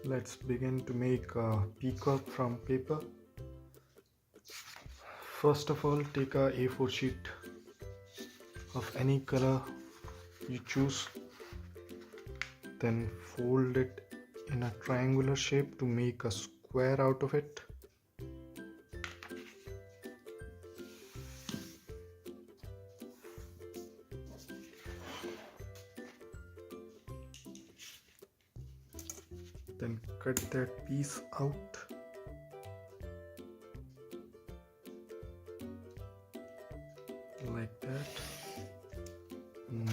Let's begin to make a peacock from paper. First of all, take a A4 sheet of any color you choose, then fold it in a triangular shape to make a square out of it. Then cut that piece out. Like that.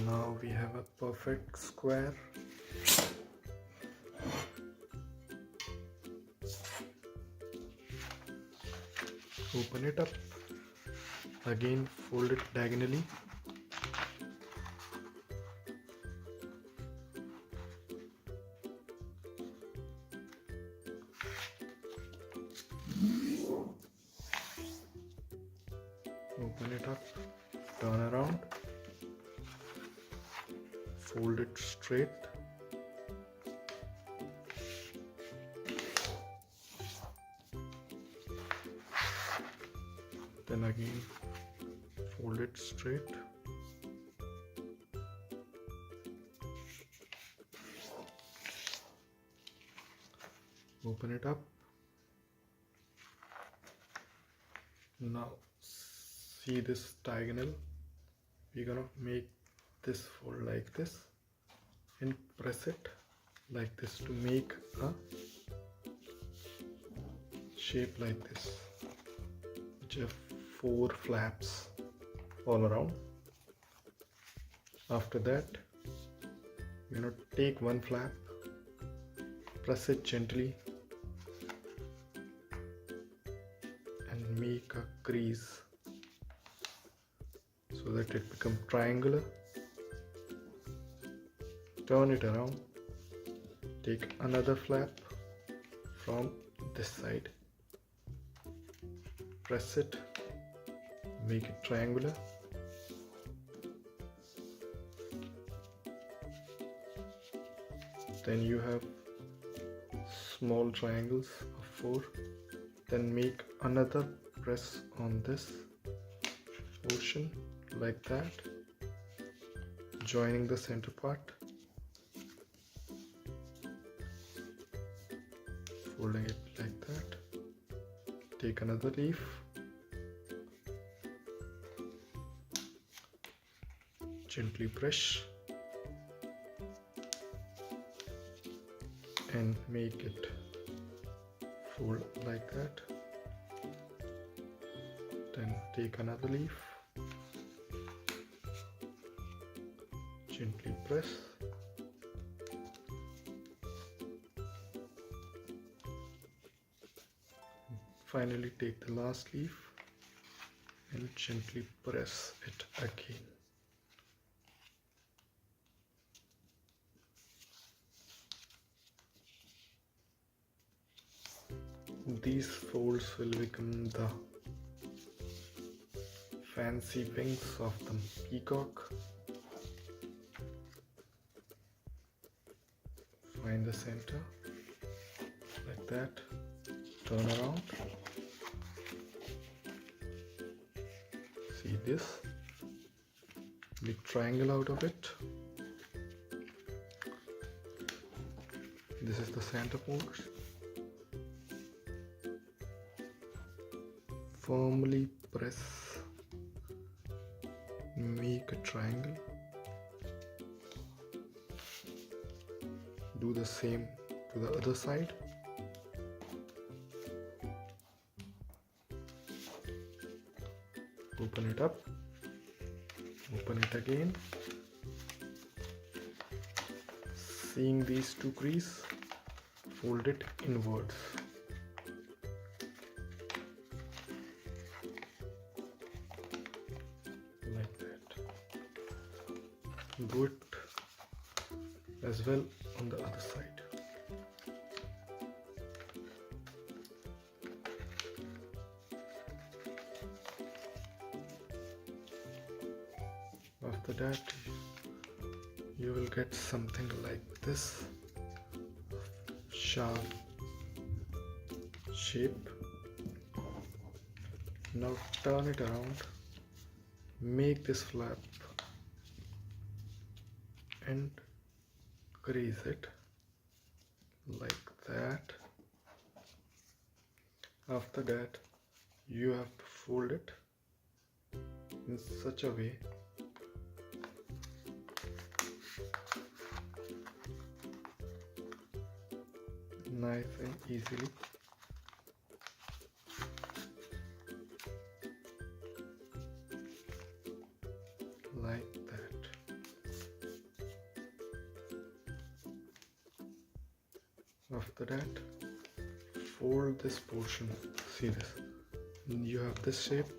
Now we have a perfect square. Open it up. Again, fold it diagonally. Open it up, turn around, fold it straight, then again fold it straight, open it up. Now see this diagonal, we're gonna make this fold like this and press it like this to make a shape like this, which have 4 flaps all around. After that, we're gonna take one flap, press it gently and make a crease so that it becomes triangular. Turn it around, take another flap from this side, press it, make it triangular. Then you have small triangles of 4. Then make another press on this portion like that, joining the center part, folding it like that. Take another leaf, gently press and make it fold like that. Then take another leaf, gently press, finally take the last leaf and gently press it again. These folds will become the fancy wings of the peacock. Find the center like that, turn around, see this, make triangle out of it. This is the center portion. Firmly press, make a triangle. Do the same to the other side. Open it up, open it again. Seeing these 2 creases, fold it inwards. Like that. Do it as well on the other side. After that, you will get something like this sharp shape. Now turn it around, make this flap and crease it like that. After that, you have to fold it in such a way nice and easily. Like that. After that, fold this portion. See this? You have this shape.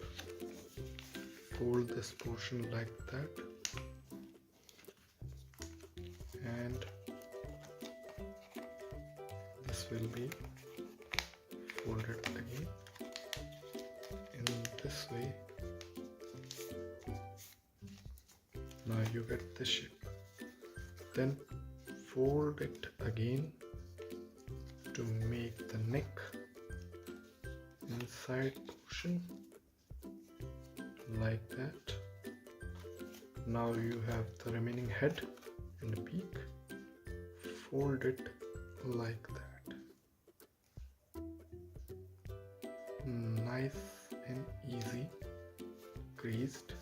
Fold this portion like that, and this will be folded again in this way. Now you get this shape. Then fold it again to make the neck inside portion like that. Now you have the remaining head and the beak. Fold it like that. Nice and easy, creased.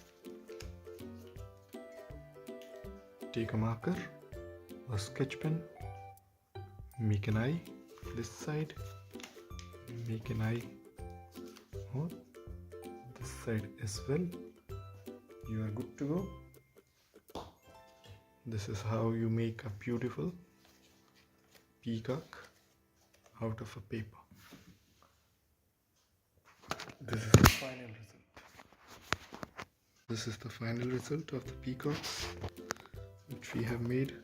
Take a marker, a sketch pen, make an eye this side, make an eye on this side as well. You are good to go. This is how you make a beautiful peacock out of a paper. This is the final result. This is the final result of the peacocks which we have made.